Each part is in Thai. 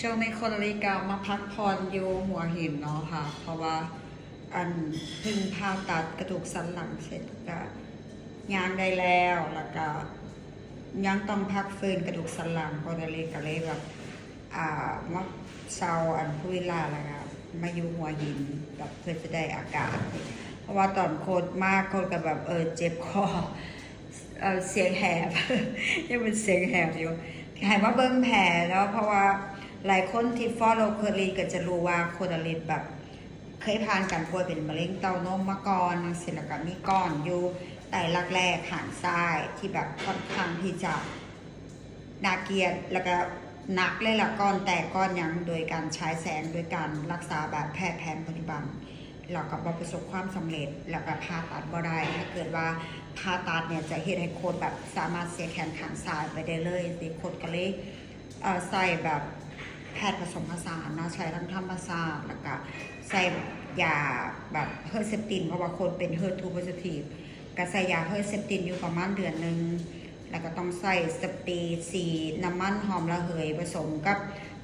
ช่วงนี้คนริกามาพักผ่อนอยู่หัวหินเนาะค่ะเพราะว่าอันเพึ่งผ่าตัดกระดูกสันหลังเสร็จก็ยางได้แล้วก็ยังต้องพักฟื้นกระดูกสันหลังก็เลยแบบมาเซาอันพุเวลาแล้วก็มาอยู่หัวหินแบบเพื่อจะได้อากาศเพราะว่าตอนโคตรมากโคตรก็แบบเจ็บคอเสียงแหบ ยังเป็นเสียงแหบอยู่หายมาเบิ้งแผลแล้วเพราะว่าหลายคนที่ follow เคอรีก็จะรู้ว่าโคดาลิดแบบเคยผ่านการป่วยเป็นมะเร็งเต้านมมาก่อนเสร็จแล้วก็มีก้อนอยู่ไตรักแรกหางซ้ายที่แบบค่อนข้างที่จะน่าเกลียดแล้วก็หนักเลยล่ะก้อนแต่ก้อนยังโดยการใช้แสงโดยการรักษาแบบแพทย์แผนปัจจุบันเราก็ประสบความสำเร็จแล้วก็ผ่าตัดบ่ได้ถ้าเกิดว่าผ่าตัดเนี่ยจะเห็นให้โคดแบบสามารถเสียแขนข้างซ้ายไปได้เลยสิโคดก็เลยใส่แบบแพทย์ผสมผสานนะใช้ทั้งธรรมศาสตร์แล้วก็ใส่ยาแบบเฮอร์เซปตินเพราะว่าโคดเป็นเฮอร์ทูโพซิทีฟก็ใส่ยาเฮอร์เซปตินอยู่ประมาณเดือนหนึ่งแล้วก็ต้องใส่สเปรย์สีน้ำมันหอมระเหยผสมกับ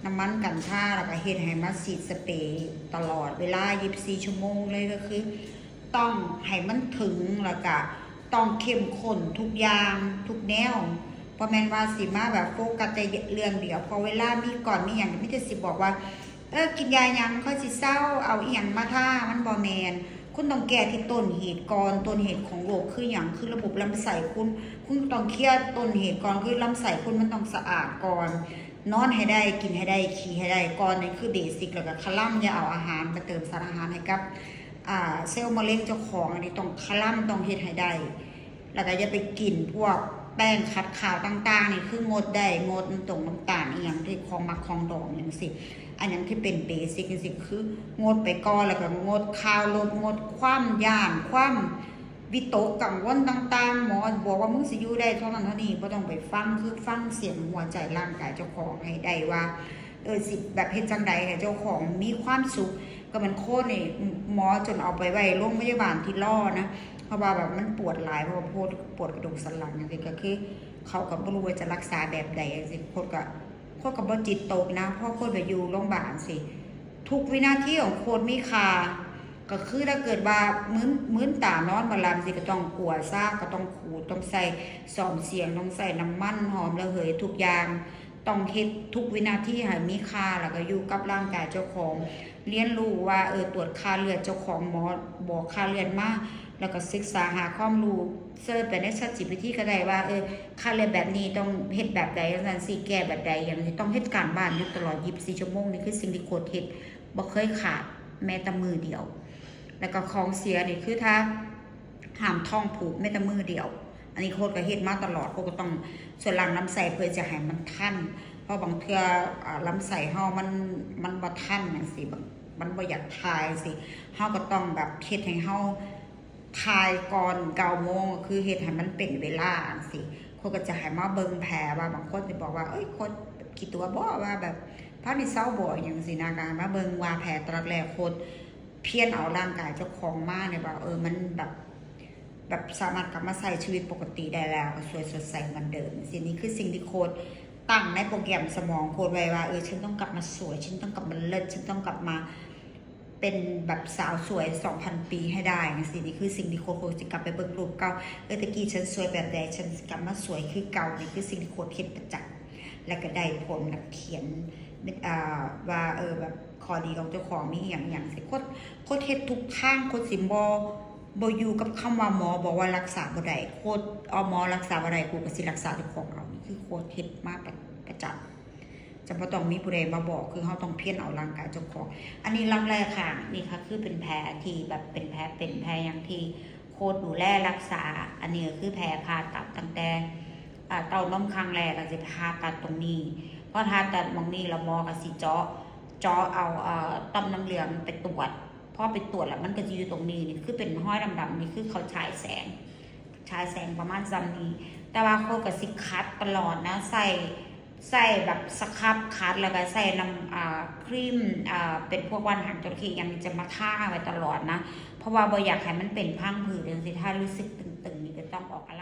น้ำมันกัญชาแล้วก็เฮ็ดให้มาฉีดสเปรย์ตลอดเวลา24 ชั่วโมงเลยก็คือต้องให้มันถึงแล้วก็ต้องเข้มข้นทุกอย่างทุกแนวเพราะแมนว่าสิมาแบบโฟกัสแต่เรื่องเดียวพอเวลามีก่อนมีอย่างไม่ได้สิบอกว่ากินยายังค่อยสิเศร้าเอาอีหยังมาท่ามันบอแมนคุณต้องแก้ที่ต้นเหตุก่อนต้นเหตุของโรคคืออย่างคือระบบลำไส้คุณต้องเคลียร์ต้นเหตุก่อนคือลำไส้คุณมันต้องสะอาดก่อนนอนให้ได้กินให้ได้ขี่ให้ได้ก่อนนี่คือเบสิกแล้วก็คลั่มอย่าเอาอาหารมาเติมสารอาหารให้กับเซลล์มะเร็งเจ้าของอันนี้ต้องคลั่มต้องเฮ็ดให้ได้แล้วก็อย่าไปกินพวกแป้งขัดขาวต่างๆนี่คืองดได้งดตรงน้ำตาลอย่างที่ของมักของดองอย่างสิอันนั้นที่เป็นเบสิกสิคืองดไปก่อนแล้วก็งดข้าวลดงดความย่านความวิตกกังวลต่างๆหมอบอกว่ามึงสิอยู่ได้เท่านั้นเท่านี้บ่ต้องไปฟังคือฟังเสียงหัวใจร่างกายเจ้าของให้ได้ว่าสิแบบเฮ็ดจังใดให้เจ้าของมีความสุขก็มันโคตรนี่หมอจนเอาไปไว้โรงพยาบาลที่ล่อนะเพราะว่าแบบมันปวดหลายเพราะว่าปวดกระดูกสันหลังอย่างนี้ก็คือเขาก็บ่รู้ว่าจะรักษาแบบใดสิโคตรกับบ่จิตตกนะเพราะโคตรไปอยู่โรงพยาบาลสิทุกวินาทีของโคตรมีค่าก็คือถ้าเกิดว่ามื้นตานอนบ่หลับสิก็ต้องกลัวซากก็ต้องขูดต้องใส่ซ่อมเสียงต้องใส่น้ำมันหอมระเหยทุกอย่างต้องเฮ็ดทุกวินาทีให้มีค่าแล้วก็อยู่กับร่างกายเจ้าของเรียนรู้ว่าตรวจค่าเลือดเจ้าของหมอบอกค่าเลือดมาแล้วก็ศึกษาหาความรู้เสิร์ชไปใน ChatGPT ก็ได้ว่าค่าเลือดแบบนี้ต้องเฮ็ดแบบใดจังซี่แก้แบบใดอย่างนี้ต้องเฮ็ดการบ้านอยู่ตลอด24 ชั่วโมงนี่คือสิ่งที่โคตรเฮ็ดบ่เคยขาดแม้แต่มือเดียวแล้วก็ของเสียนี่คือถ้าห้ามท้องผูกแม้แต่มือเดียวอันนี้โคตรก็เฮ็ดมาตลอดโคตรก็ต้องส่วนหลังลำไส้เพื่อจะให้มันทันเพราะบางเทื่อลำไส้เฮามันบ่ทันจังซี่มันบ่อยากทายสิเฮาก็ต้องแบบเฮ็ดให้เฮาทายก่อน9 โมงคือเฮ็ดให้มันเป็นเวลาสิคนก็จะให้มาเบิ่งแผลว่าบางคนสิบอกว่าคนคิดตัวบ่ว่าแบบพานี่เศร้าบ่อย่างสินะการมาเบิ่งว่าแผลตอนแรกโคตรเพี้ยนเอาร่างกายเจ้าของมาเนี่ยว่ามันแบบสามารถกลับมาใช้ชีวิตปกติได้แล้วก็สวยสดใสเหมือนเดิมสิ่งนี้คือสิ่งที่โค้ดตั้งในโปรแกรมสมองโค้ดไว้ว่าฉันต้องกลับมาสวยฉันต้องกลับมาเลิศฉันต้องกลับมาเป็นแบบสาวสวย 2,000 ปีให้ได้สิ่งนี้คือสิ่งที่โค้ดจะกลับไปเบิ่งรูปเก่าตะกี้ฉันสวยแบบใดฉันกลับมาสวยคือเก่านี่คือสิ่งที่โค้ดเห็นประจักษ์และก็ได้ผลนักเขียนว่าแบบข้อดีของเจ้าของมีอย่างสิโค้ดเฮ็ดทุกทางโค้ดสิบ่อยู่กับคำว่าหมอบอกว่ารักษาบ่ได้โคตรเอาหมอรักษาบ่ได้กูก็สิรักษาด้วยของเรานี่คือโคตรเฮ็ดมาประจำจะบ่ต้องมีผู้ใดมาบอกคือเฮาต้องเพี้ยนเอาร่างกายเจ้าของอันนี้ลำแรกค่ะนี่ค่ะคือเป็นแผลที่แบบเป็นแผลอย่างที่โคตรดูแลรักษาอันนี้ก็คือแผลผ่าตัดตั้งแต่เต้านมครั้งแรกก็สิผ่าตัดตรงนี้พอผ่าตัดตรงนี้แล้วหมอก็สิเจาะเอาต่อมน้ำเหลืองไปตรวจพอไปตรวจแล้วมันก็จะอยู่ตรงนี้นี่คือเป็นห้อยดำๆนี่คือเขาฉายแสงประมาณซ้ำนี้แต่ว่าเขาก็สิคัดตลอดนะใส่แบบสครับคัดแล้วก็ใส่น้ำครีมเป็นพวกวันหางจระเข้ยังจะมาท่าไว้ตลอดนะเพราะว่าบ่อยากให้มันเป็นพังผืดเดินสิถ้ารู้สึกตึงๆนี่ก็ต้องออกกำลัง